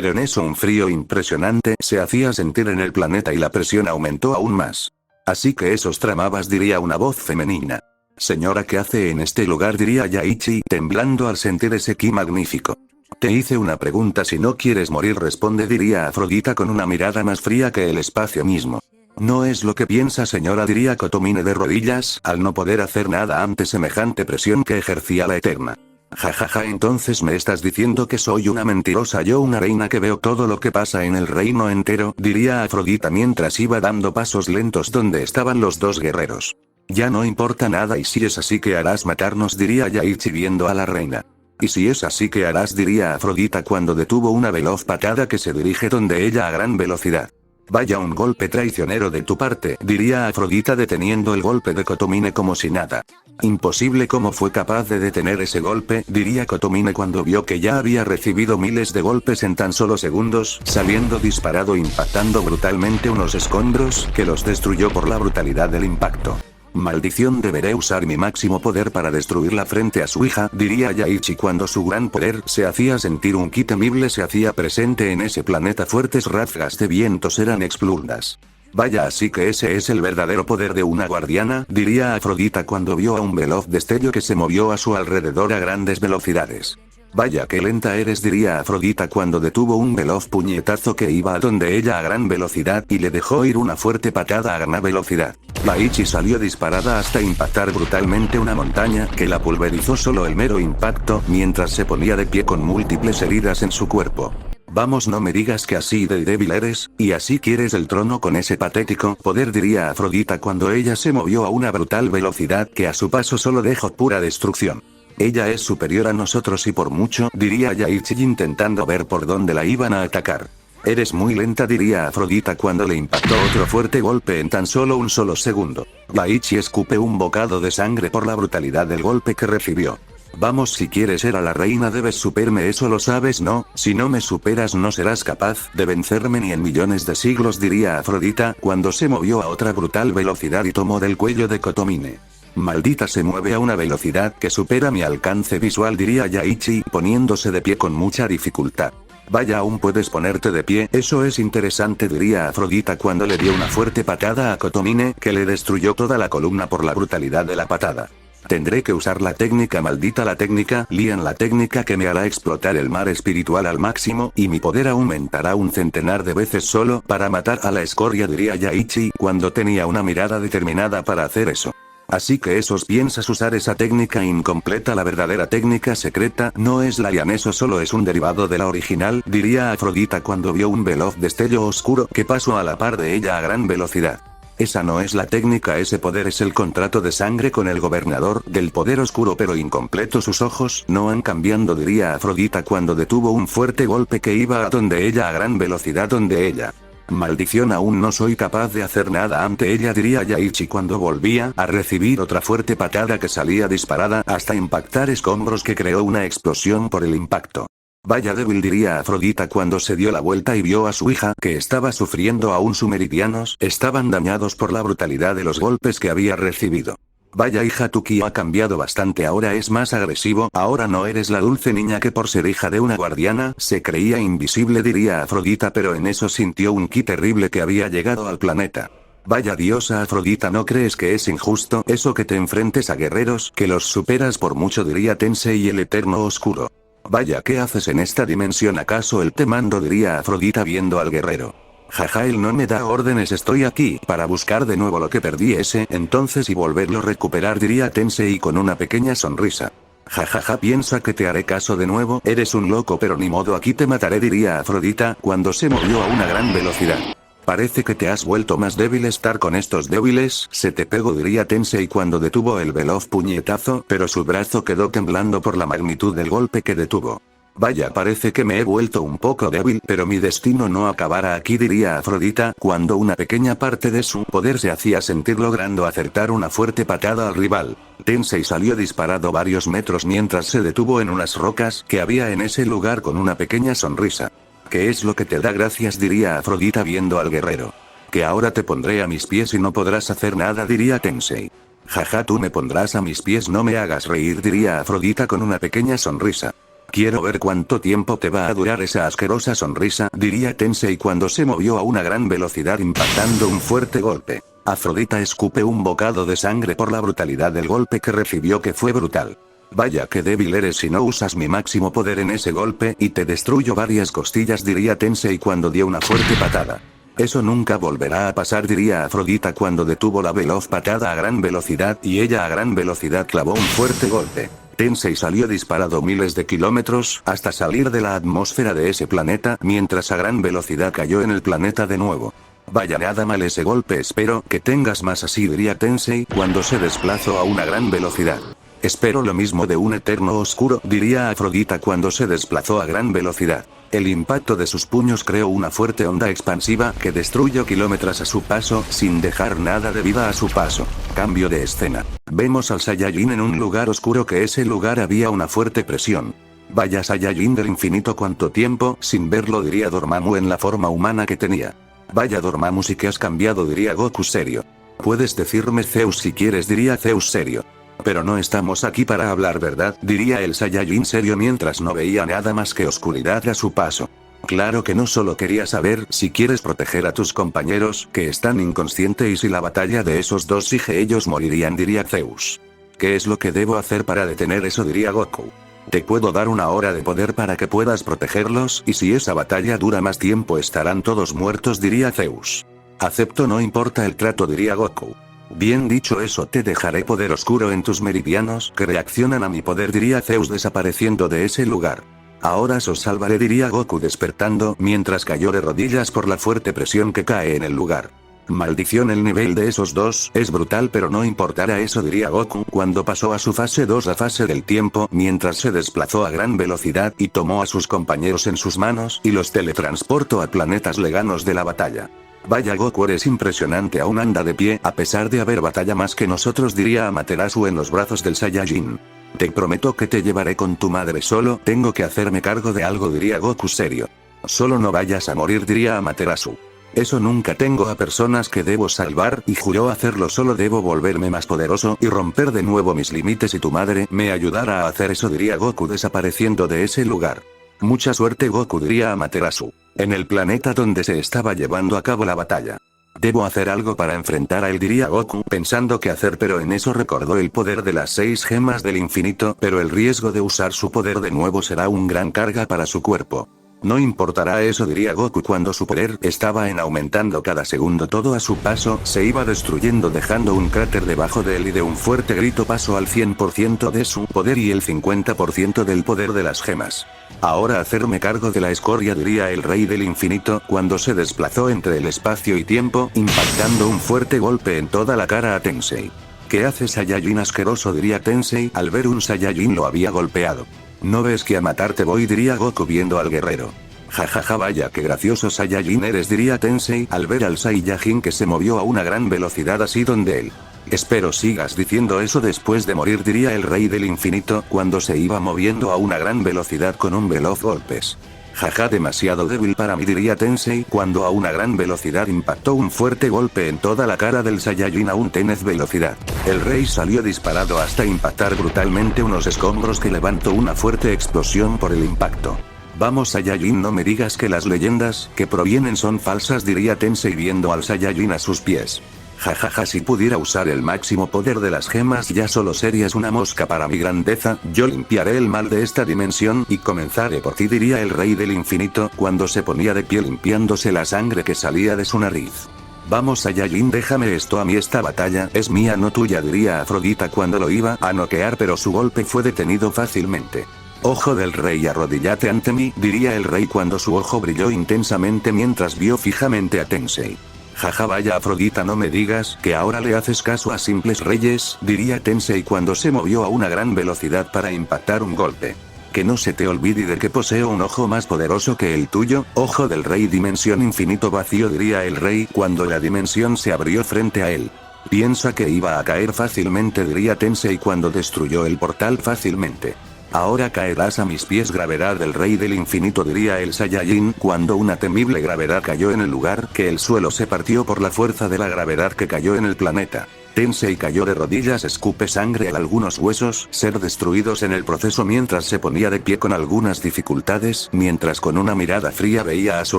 Pero en eso un frío impresionante se hacía sentir en el planeta y la presión aumentó aún más. Así que esos tramabas, diría una voz femenina. Señora, ¿qué hace en este lugar?, diría Yaoichi, temblando al sentir ese ki magnífico. Te hice una pregunta, si no quieres morir responde, diría Afrodita con una mirada más fría que el espacio mismo. No es lo que piensa, señora, diría Kotomine de rodillas, al no poder hacer nada ante semejante presión que ejercía la Eterna. Jajaja, entonces me estás diciendo que soy una mentirosa, yo una reina que veo todo lo que pasa en el reino entero, diría Afrodita mientras iba dando pasos lentos donde estaban los dos guerreros. Ya no importa nada, y si es así, ¿qué harás? Matarnos, diría Yaoichi viendo a la reina. Y si es así, ¿qué harás? diría Afrodita cuando detuvo una veloz patada que se dirige donde ella a gran velocidad. Vaya, un golpe traicionero de tu parte, diría Afrodita deteniendo el golpe de Kotomine como si nada. Imposible, ¿cómo fue capaz de detener ese golpe?, diría Kotomine cuando vio que ya había recibido miles de golpes en tan solo segundos, saliendo disparado impactando brutalmente unos escombros, que los destruyó por la brutalidad del impacto. Maldición, deberé usar mi máximo poder para destruirla frente a su hija, diría Yaoichi cuando su gran poder se hacía sentir. Un ki temible se hacía presente en ese planeta, fuertes ráfagas de vientos eran explosivas. Vaya, así que ese es el verdadero poder de una guardiana, diría Afrodita cuando vio a un veloz destello que se movió a su alrededor a grandes velocidades. Vaya, qué lenta eres, diría Afrodita cuando detuvo un veloz puñetazo que iba a donde ella a gran velocidad y le dejó ir una fuerte patada a gran velocidad. Yaoichi salió disparada hasta impactar brutalmente una montaña que la pulverizó solo el mero impacto, mientras se ponía de pie con múltiples heridas en su cuerpo. Vamos, no me digas que así de débil eres, y así quieres el trono con ese patético poder, diría Afrodita cuando ella se movió a una brutal velocidad que a su paso solo dejó pura destrucción. Ella es superior a nosotros y por mucho, diría Yaoichi intentando ver por dónde la iban a atacar. Eres muy lenta, diría Afrodita cuando le impactó otro fuerte golpe en tan solo un solo segundo. Yaoichi escupe un bocado de sangre por la brutalidad del golpe que recibió. Vamos, si quieres ser a la reina debes superarme, eso lo sabes, ¿no? Si no me superas no serás capaz de vencerme ni en millones de siglos, diría Afrodita cuando se movió a otra brutal velocidad y tomó del cuello de Kotomine. Maldita, se mueve a una velocidad que supera mi alcance visual, diría Yaoichi poniéndose de pie con mucha dificultad. Vaya, aún puedes ponerte de pie, eso es interesante, diría Afrodita cuando le dio una fuerte patada a Kotomine que le destruyó toda la columna por la brutalidad de la patada. Tendré que usar la técnica, maldita la técnica, Lian, la técnica que me hará explotar el mar espiritual al máximo, y mi poder aumentará un centenar de veces solo para matar a la escoria, diría Yaoichi cuando tenía una mirada determinada para hacer eso. Así que esos piensas usar esa técnica incompleta, la verdadera técnica secreta no es la Lian, eso solo es un derivado de la original, diría Afrodita cuando vio un veloz destello oscuro que pasó a la par de ella a gran velocidad. Esa no es la técnica, ese poder es el contrato de sangre con el gobernador del poder oscuro, pero incompleto. Sus ojos no han cambiado, diría Afrodita cuando detuvo un fuerte golpe que iba a donde ella a gran velocidad donde ella. Maldición, aún no soy capaz de hacer nada ante ella, diría Yaoichi cuando volvía a recibir otra fuerte patada que salía disparada hasta impactar escombros que creó una explosión por el impacto. Vaya débil, diría Afrodita cuando se dio la vuelta y vio a su hija que estaba sufriendo. Aún sus meridianos estaban dañados por la brutalidad de los golpes que había recibido. Vaya hija, tu ki ha cambiado bastante, ahora es más agresivo, ahora no eres la dulce niña que por ser hija de una guardiana se creía invisible, diría Afrodita, pero en eso sintió un ki terrible que había llegado al planeta. Vaya diosa Afrodita, ¿no crees que es injusto eso que te enfrentes a guerreros que los superas por mucho?, diría Tensei el eterno oscuro. Vaya, ¿qué haces en esta dimensión? ¿Acaso él te mando?, diría Afrodita viendo al guerrero. Jaja, él no me da órdenes, estoy aquí para buscar de nuevo lo que perdí entonces y volverlo a recuperar, diría Tensei con una pequeña sonrisa. Jajaja, piensa que te haré caso de nuevo, eres un loco, pero ni modo, aquí te mataré, diría Afrodita cuando se movió a una gran velocidad. Parece que te has vuelto más débil, estar con estos débiles se te pegó, diría Tensei cuando detuvo el veloz puñetazo, pero su brazo quedó temblando por la magnitud del golpe que detuvo. Vaya, parece que me he vuelto un poco débil, pero mi destino no acabará aquí, diría Afrodita cuando una pequeña parte de su poder se hacía sentir logrando acertar una fuerte patada al rival. Tensei salió disparado varios metros mientras se detuvo en unas rocas que había en ese lugar con una pequeña sonrisa. ¿Qué es lo que te da gracias?, diría Afrodita viendo al guerrero. Que ahora te pondré a mis pies y no podrás hacer nada, diría Tensei. Jaja, tú me pondrás a mis pies, no me hagas reír, diría Afrodita con una pequeña sonrisa. Quiero ver cuánto tiempo te va a durar esa asquerosa sonrisa, diría Tensei cuando se movió a una gran velocidad impactando un fuerte golpe. Afrodita escupe un bocado de sangre por la brutalidad del golpe que recibió, que fue brutal. Vaya que débil eres si no usas mi máximo poder en ese golpe y te destruyo varias costillas, diría Tensei cuando dio una fuerte patada. Eso nunca volverá a pasar, diría Afrodita cuando detuvo la veloz patada a gran velocidad y ella a gran velocidad clavó un fuerte golpe. Tensei salió disparado miles de kilómetros hasta salir de la atmósfera de ese planeta mientras a gran velocidad cayó en el planeta de nuevo. Vaya nada mal ese golpe, espero que tengas más así, diría Tensei cuando se desplazó a una gran velocidad. Espero lo mismo de un eterno oscuro, diría Afrodita cuando se desplazó a gran velocidad. El impacto de sus puños creó una fuerte onda expansiva que destruyó kilómetros a su paso, sin dejar nada de vida a su paso. Cambio de escena. Vemos al Saiyajin en un lugar oscuro, que ese lugar había una fuerte presión. Vaya Saiyajin del infinito, cuánto tiempo sin verlo, diría Dormammu en la forma humana que tenía. Vaya Dormammu, sí que has cambiado, diría Goku serio. Puedes decirme Zeus si quieres, diría Zeus serio. Pero no estamos aquí para hablar, ¿verdad?, diría el Saiyajin serio mientras no veía nada más que oscuridad a su paso. Claro que no, solo quería saber si quieres proteger a tus compañeros, que están inconscientes, y si la batalla de esos dos sigue ellos morirían, diría Zeus. ¿Qué es lo que debo hacer para detener eso?, diría Goku. Te puedo dar 1 hora de poder para que puedas protegerlos, y si esa batalla dura más tiempo estarán todos muertos, diría Zeus. Acepto, no importa el trato, diría Goku. Bien, dicho eso, te dejaré poder oscuro en tus meridianos que reaccionan a mi poder, diría Zeus desapareciendo de ese lugar. Ahora os salvaré, diría Goku despertando mientras cayó de rodillas por la fuerte presión que cae en el lugar. Maldición, el nivel de esos dos es brutal, pero no importará eso, diría Goku cuando pasó a su fase 2, la fase del tiempo, mientras se desplazó a gran velocidad y tomó a sus compañeros en sus manos y los teletransportó a planetas lejanos de la batalla. Vaya Goku, eres impresionante, aún anda de pie a pesar de haber batalla más que nosotros, diría Amaterasu en los brazos del Saiyajin. Te prometo que te llevaré con tu madre, solo tengo que hacerme cargo de algo, diría Goku serio. Solo no vayas a morir, diría Amaterasu. Eso nunca, tengo a personas que debo salvar y juró hacerlo, solo debo volverme más poderoso y romper de nuevo mis límites, y tu madre me ayudará a hacer eso, diría Goku desapareciendo de ese lugar. Mucha suerte, Goku, diría Amaterasu. En el planeta donde se estaba llevando a cabo la batalla. Debo hacer algo para enfrentar a él, diría Goku pensando qué hacer, pero en eso recordó el poder de las 6 gemas del infinito, pero el riesgo de usar su poder de nuevo será un gran carga para su cuerpo. No importará eso, diría Goku cuando su poder estaba en aumentando cada segundo, todo a su paso se iba destruyendo, dejando un cráter debajo de él, y de un fuerte grito pasó al 100% de su poder y el 50% del poder de las gemas. Ahora hacerme cargo de la escoria, diría el rey del infinito cuando se desplazó entre el espacio y tiempo, impactando un fuerte golpe en toda la cara a Tensei. ¿Qué hace, Saiyajin asqueroso?, diría Tensei al ver un Saiyajin lo había golpeado. ¿No ves que a matarte voy?, diría Goku viendo al guerrero. Jajaja, vaya que gracioso Saiyajin eres, diría Tensei al ver al Saiyajin que se movió a una gran velocidad así donde él. Espero sigas diciendo eso después de morir, diría el rey del infinito cuando se iba moviendo a una gran velocidad con un veloz golpes. Jaja, demasiado débil para mí, diría Tensei cuando a una gran velocidad impactó un fuerte golpe en toda la cara del Saiyajin a un tenaz velocidad. El rey salió disparado hasta impactar brutalmente unos escombros que levantó una fuerte explosión por el impacto. Vamos Saiyajin, no me digas que las leyendas que provienen son falsas, diría Tensei viendo al Saiyajin a sus pies. Jajaja, si pudiera usar el máximo poder de las gemas ya solo serías una mosca para mi grandeza, yo limpiaré el mal de esta dimensión y comenzaré por ti, diría el rey del infinito cuando se ponía de pie limpiándose la sangre que salía de su nariz. Vamos Saiyajin, déjame esto a mí, esta batalla es mía no tuya, diría Afrodita cuando lo iba a noquear, pero su golpe fue detenido fácilmente. Ojo del rey, arrodíllate ante mí, diría el rey cuando su ojo brilló intensamente mientras vio fijamente a Tensei. Jaja, vaya Afrodita, no me digas que ahora le haces caso a simples reyes, diría Tensei cuando se movió a una gran velocidad para impactar un golpe. Que no se te olvide de que poseo un ojo más poderoso que el tuyo, ojo del rey dimensión infinito vacío, diría el rey cuando la dimensión se abrió frente a él. Piensa que iba a caer fácilmente, diría Tensei cuando destruyó el portal fácilmente. Ahora caerás a mis pies, gravedad del rey del infinito, diría el Saiyajin cuando una temible gravedad cayó en el lugar, que el suelo se partió por la fuerza de la gravedad que cayó en el planeta. Tensei cayó de rodillas, escupe sangre a algunos huesos ser destruidos en el proceso mientras se ponía de pie con algunas dificultades, mientras con una mirada fría veía a su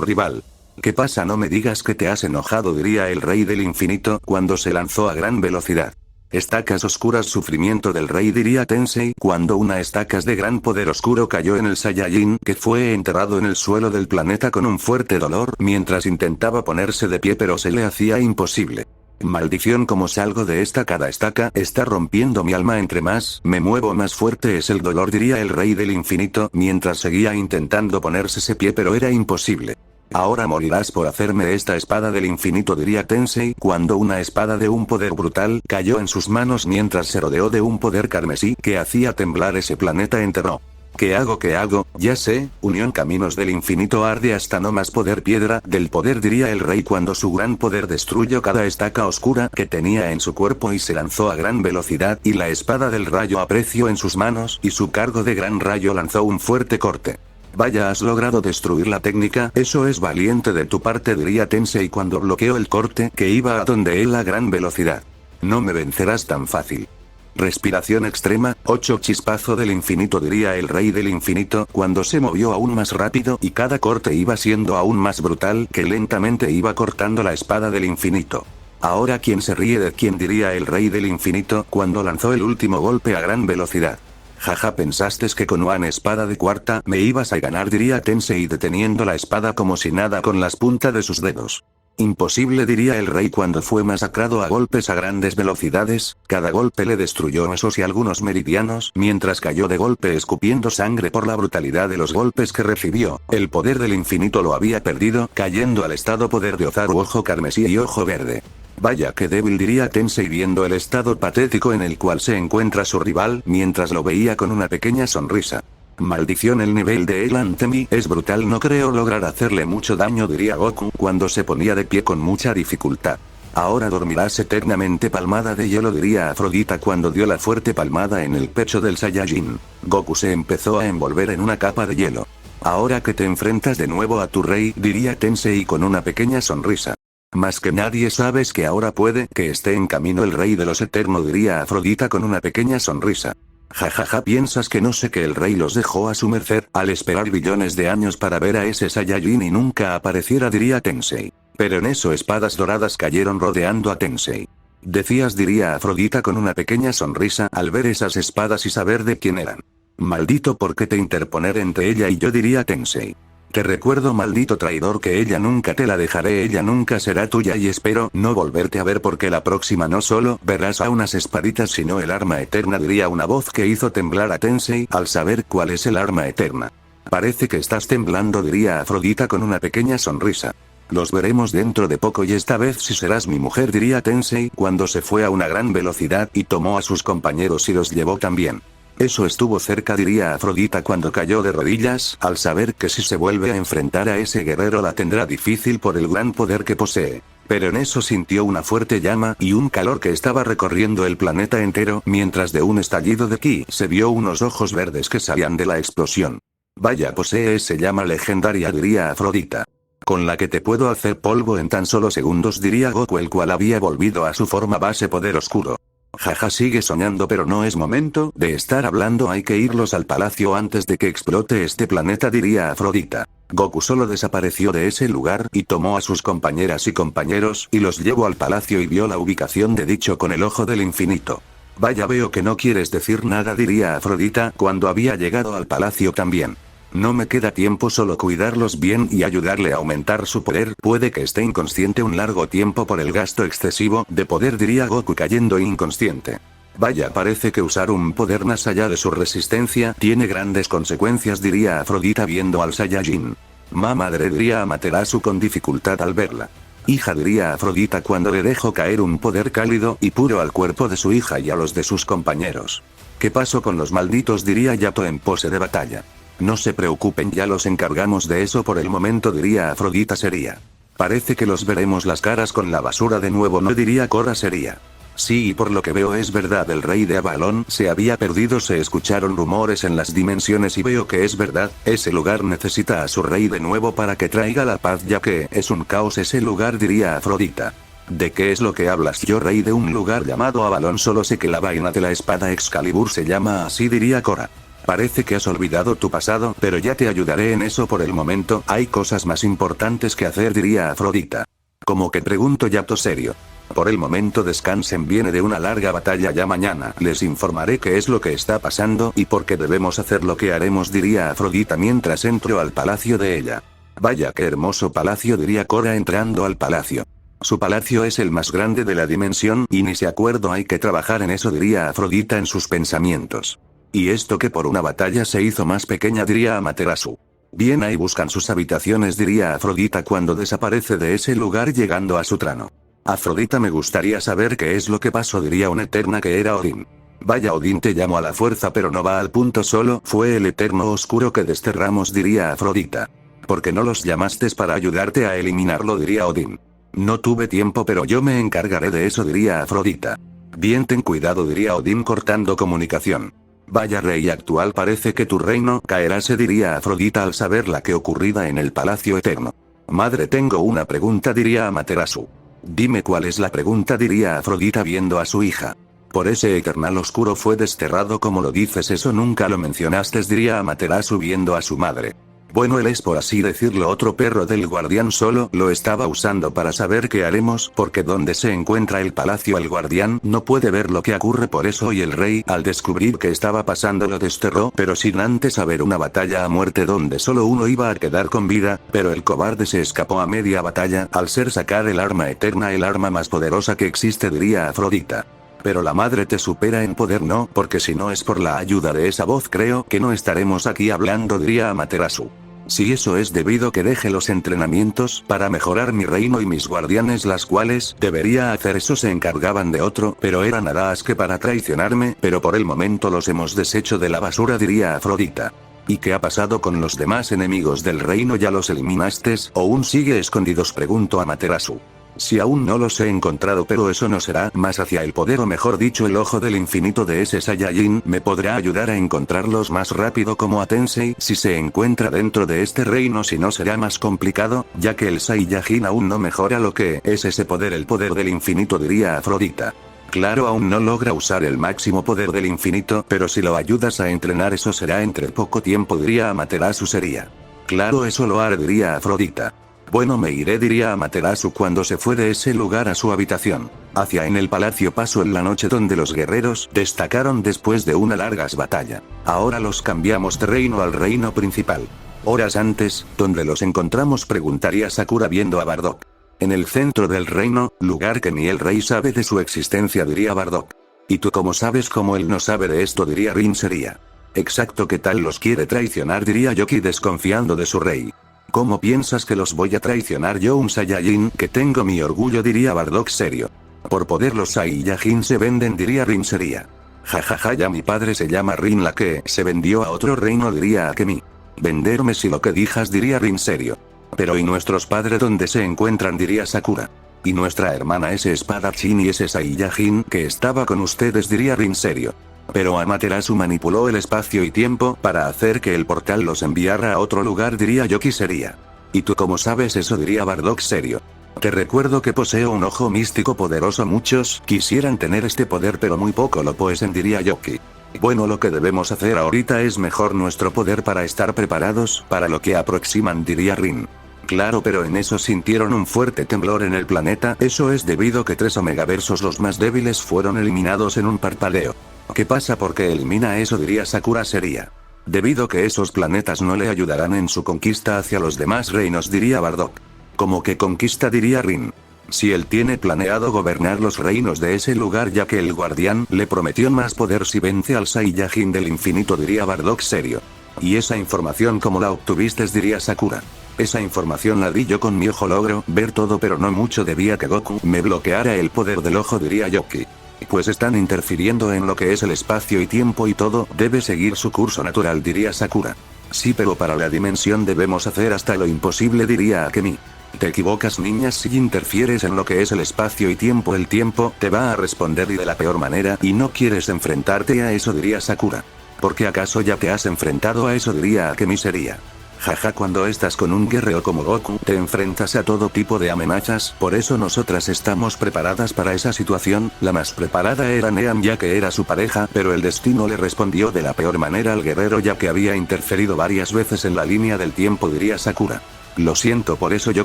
rival. ¿Qué pasa? No me digas que te has enojado, diría el rey del infinito cuando se lanzó a gran velocidad. Estacas oscuras, sufrimiento del rey, diría Tensei cuando una estacas de gran poder oscuro cayó en el Saiyajin que fue enterrado en el suelo del planeta con un fuerte dolor mientras intentaba ponerse de pie pero se le hacía imposible. Maldición, ¿cómo salgo de esta? Cada estaca está rompiendo mi alma, entre más me muevo más fuerte es el dolor, diría el rey del infinito mientras seguía intentando ponerse de pie pero era imposible. Ahora morirás por hacerme esta espada del infinito, diría Tensei cuando una espada de un poder brutal cayó en sus manos mientras se rodeó de un poder carmesí que hacía temblar ese planeta entero. ¿Qué hago? ¿Qué hago? Ya sé, unión, caminos del infinito, arde hasta no más poder, piedra del poder, diría el rey cuando su gran poder destruyó cada estaca oscura que tenía en su cuerpo y se lanzó a gran velocidad y la espada del rayo apreció en sus manos y su cargo de gran rayo lanzó un fuerte corte. Vaya, has logrado destruir la técnica, eso es valiente de tu parte, diría Tensei cuando bloqueó el corte que iba a donde él a gran velocidad. No me vencerás tan fácil. Respiración extrema, 8 chispazo del infinito, diría el rey del infinito cuando se movió aún más rápido y cada corte iba siendo aún más brutal que lentamente iba cortando la espada del infinito. Ahora quién se ríe de quién, diría el rey del infinito cuando lanzó el último golpe a gran velocidad. Jaja, pensaste que con una espada de cuarta me ibas a ganar, diría Tensei deteniendo la espada como si nada con las puntas de sus dedos. Imposible, diría el rey cuando fue masacrado a golpes a grandes velocidades, cada golpe le destruyó huesos y algunos meridianos mientras cayó de golpe escupiendo sangre por la brutalidad de los golpes que recibió. El poder del infinito lo había perdido, cayendo al estado poder de Ozaru, ojo carmesí y ojo verde. Vaya que débil, diría Tensei viendo el estado patético en el cual se encuentra su rival mientras lo veía con una pequeña sonrisa. Maldición, el nivel de El Antemi es brutal, no creo lograr hacerle mucho daño, diría Goku cuando se ponía de pie con mucha dificultad. Ahora dormirás eternamente, palmada de hielo, diría Afrodita cuando dio la fuerte palmada en el pecho del Saiyajin. Goku se empezó a envolver en una capa de hielo. Ahora que te enfrentas de nuevo a tu rey, diría Tensei con una pequeña sonrisa. Más que nadie sabes que ahora puede que esté en camino el rey de los eternos, diría Afrodita con una pequeña sonrisa. Jajaja, piensas que no sé que el rey los dejó a su merced al esperar billones de años para ver a ese Saiyajin y nunca apareciera, diría Tensei. Pero en eso espadas doradas cayeron rodeando a Tensei. Decías, diría Afrodita con una pequeña sonrisa al ver esas espadas y saber de quién eran. Maldito, ¿por qué te interponer entre ella y yo?, diría Tensei. Te recuerdo, maldito traidor, que ella nunca te la dejaré, ella nunca será tuya y espero no volverte a ver porque la próxima no solo verás a unas espaditas sino el arma eterna, diría una voz que hizo temblar a Tensei al saber cuál es el arma eterna. Parece que estás temblando, diría Afrodita con una pequeña sonrisa. Los veremos dentro de poco y esta vez si serás mi mujer, diría Tensei cuando se fue a una gran velocidad y tomó a sus compañeros y los llevó también. Eso estuvo cerca, diría Afrodita cuando cayó de rodillas al saber que si se vuelve a enfrentar a ese guerrero la tendrá difícil por el gran poder que posee. Pero en eso sintió una fuerte llama y un calor que estaba recorriendo el planeta entero mientras de un estallido de ki se vio unos ojos verdes que salían de la explosión. Vaya, posee esa llama legendaria, diría Afrodita. Con la que te puedo hacer polvo en tan solo segundos, diría Goku el cual había volvido a su forma base poder oscuro. Jaja, sigue soñando, pero no es momento de estar hablando, hay que irlos al palacio antes de que explote este planeta, diría Afrodita. Goku solo desapareció de ese lugar y tomó a sus compañeras y compañeros y los llevó al palacio y vio la ubicación de dicho con el ojo del infinito. Vaya, veo que no quieres decir nada, diría Afrodita cuando había llegado al palacio también. No me queda tiempo, solo cuidarlos bien y ayudarle a aumentar su poder, puede que esté inconsciente un largo tiempo por el gasto excesivo de poder, diría Goku cayendo inconsciente. Vaya, parece que usar un poder más allá de su resistencia tiene grandes consecuencias, diría Afrodita viendo al Saiyajin. Madre, diría Amaterasu con dificultad al verla. Hija, diría Afrodita cuando le dejó caer un poder cálido y puro al cuerpo de su hija y a los de sus compañeros. ¿Qué pasó con los malditos?, diría Yato en pose de batalla. No se preocupen, ya los encargamos de eso por el momento, diría Afrodita seria. Parece que los veremos las caras con la basura de nuevo, no, diría Korra seria. Sí, y por lo que veo es verdad, el rey de Avalon se había perdido, se escucharon rumores en las dimensiones y veo que es verdad, ese lugar necesita a su rey de nuevo para que traiga la paz ya que es un caos ese lugar, diría Afrodita. ¿De qué es lo que hablas? Yo rey de un lugar llamado Avalon, solo sé que la vaina de la espada Excalibur se llama así, diría Cora. Parece que has olvidado tu pasado, pero ya te ayudaré en eso por el momento, hay cosas más importantes que hacer, diría Afrodita. Como que pregunto, yato serio. Por el momento descansen, viene de una larga batalla, ya mañana les informaré qué es lo que está pasando y por qué debemos hacer lo que haremos, diría Afrodita mientras entro al palacio de ella. Vaya qué hermoso palacio, diría Cora entrando al palacio. Su palacio es el más grande de la dimensión y ni se acuerdo, hay que trabajar en eso, diría Afrodita en sus pensamientos. Y esto que por una batalla se hizo más pequeña, diría Amaterasu. Bien, ahí buscan sus habitaciones, diría Afrodita cuando desaparece de ese lugar llegando a su trono. Afrodita, me gustaría saber qué es lo que pasó, diría una eterna que era Odín. Vaya, Odín te llamó a la fuerza pero no va al punto, solo fue el eterno oscuro que desterramos, diría Afrodita. ¿Por qué no los llamaste para ayudarte a eliminarlo?, diría Odín. No tuve tiempo pero yo me encargaré de eso, diría Afrodita. Bien, ten cuidado, diría Odín cortando comunicación. Vaya rey actual, parece que tu reino caerá, se diría Afrodita al saber la que ocurrida en el palacio eterno. Madre, tengo una pregunta, diría Amaterasu. Dime cuál es la pregunta, diría Afrodita viendo a su hija. Por ese eternal oscuro fue desterrado, como lo dices, eso nunca lo mencionaste, diría Amaterasu viendo a su madre. Bueno, él es, por así decirlo, otro perro del guardián, solo lo estaba usando para saber qué haremos, porque donde se encuentra el palacio el guardián no puede ver lo que ocurre, por eso hoy el rey al descubrir que estaba pasando lo desterró, pero sin antes haber una batalla a muerte donde solo uno iba a quedar con vida, pero el cobarde se escapó a media batalla al ser sacar el arma eterna, el arma más poderosa que existe, diría Afrodita. Pero la madre te supera en poder, no, porque si no es por la ayuda de esa voz creo que no estaremos aquí hablando, diría Amaterasu. Si eso es debido que deje los entrenamientos para mejorar mi reino y mis guardianes, las cuales debería hacer eso, se encargaban de otro, pero eran hadaas que para traicionarme, pero por el momento los hemos deshecho de la basura, diría Afrodita. ¿Y qué ha pasado con los demás enemigos del reino? ¿Ya los eliminaste o aún sigue escondidos?, preguntó Amaterasu. Si aún no los he encontrado, pero eso no será más hacia el poder, o mejor dicho el ojo del infinito de ese Saiyajin me podrá ayudar a encontrarlos más rápido, como a Tensei si se encuentra dentro de este reino, si no será más complicado, ya que el Saiyajin aún no mejora lo que es ese poder, el poder del infinito, diría Afrodita. Claro, aún no logra usar el máximo poder del infinito, pero si lo ayudas a entrenar eso será entre poco tiempo, diría Amaterasu. Sería. Claro, eso lo haré, diría Afrodita. Bueno, me iré, diría Amaterasu cuando se fue de ese lugar a su habitación. Hacia en el palacio pasó en la noche donde los guerreros destacaron después de una larga batalla. Ahora los cambiamos de reino al reino principal. Horas antes, ¿dónde los encontramos?, preguntaría Sakura viendo a Bardock. En el centro del reino, lugar que ni el rey sabe de su existencia, diría Bardock. ¿Y tú cómo sabes cómo él no sabe de esto?, diría Rin. Sería. Exacto, ¿qué tal los quiere traicionar?, diría Yoki desconfiando de su rey. ¿Cómo piensas que los voy a traicionar yo, un Saiyajin que tengo mi orgullo?, diría Bardock serio. Por poder los Saiyajin se venden, diría Rin. Sería. Jajaja, ya mi padre se llama Rin, la que se vendió a otro reino, diría Akemi. Venderme si lo que dijas, diría Rin serio. Pero ¿y nuestros padres dónde se encuentran?, diría Sakura. Y nuestra hermana, ese espadachín y ese Saiyajin que estaba con ustedes, diría Rin serio. Pero Amaterasu manipuló el espacio y tiempo para hacer que el portal los enviara a otro lugar, diría Yoki. Sería. ¿Y tú cómo sabes eso?, diría Bardock serio. Te recuerdo que poseo un ojo místico poderoso, muchos quisieran tener este poder pero muy poco lo poseen, diría Yoki. Bueno, lo que debemos hacer ahorita es mejor nuestro poder para estar preparados para lo que aproximan, diría Rin. Claro, pero en eso sintieron un fuerte temblor en el planeta, eso es debido que 3 Omegaversos, los más débiles, fueron eliminados en un parpadeo. ¿Qué pasa? ¿Por qué elimina eso?, diría Sakura. Sería. Debido que esos planetas no le ayudarán en su conquista hacia los demás reinos, diría Bardock. ¿Cómo que conquista?, diría Rin. Si él tiene planeado gobernar los reinos de ese lugar, ya que el guardián le prometió más poder si vence al Saiyajin del infinito, diría Bardock serio. ¿Y esa información cómo la obtuviste?, diría Sakura. Esa información la di yo con mi ojo, logro ver todo pero no mucho, debía que Goku me bloqueara el poder del ojo, diría Yoki. Pues están interfiriendo en lo que es el espacio y tiempo y todo debe seguir su curso natural, diría Sakura. Sí, pero para la dimensión debemos hacer hasta lo imposible, diría Akemi. Te equivocas, niña, si interfieres en lo que es el espacio y tiempo, el tiempo te va a responder y de la peor manera, y no quieres enfrentarte a eso, diría Sakura. ¿Por qué acaso ya te has enfrentado a eso?, diría Akemi. Sería. Jaja, cuando estás con un guerrero como Goku, te enfrentas a todo tipo de amenazas, por eso nosotras estamos preparadas para esa situación. La más preparada era Nean, ya que era su pareja, pero el destino le respondió de la peor manera al guerrero, ya que había interferido varias veces en la línea del tiempo, diría Sakura. Lo siento, por eso yo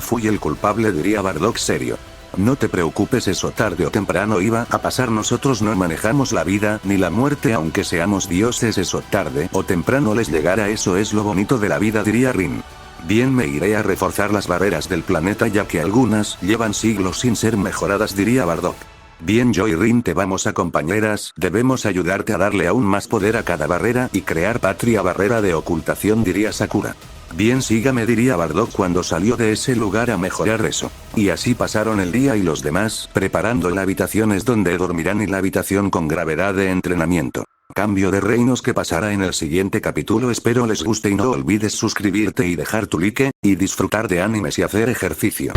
fui el culpable, diría Bardock serio. No te preocupes, eso tarde o temprano iba a pasar, nosotros no manejamos la vida ni la muerte, aunque seamos dioses, eso tarde o temprano les llegará, eso es lo bonito de la vida, diría Rin. Bien, me iré a reforzar las barreras del planeta, ya que algunas llevan siglos sin ser mejoradas, diría Bardock. Bien, yo y Rin te vamos a compañeras, debemos ayudarte a darle aún más poder a cada barrera y crear patria barrera de ocultación, diría Sakura. Bien, sígame, diría Bardock cuando salió de ese lugar a mejorar eso. Y así pasaron el día y los demás, preparando la habitaciones donde dormirán y la habitación con gravedad de entrenamiento. Cambio de reinos que pasará en el siguiente capítulo, espero les guste y no olvides suscribirte y dejar tu like, y disfrutar de animes y hacer ejercicio.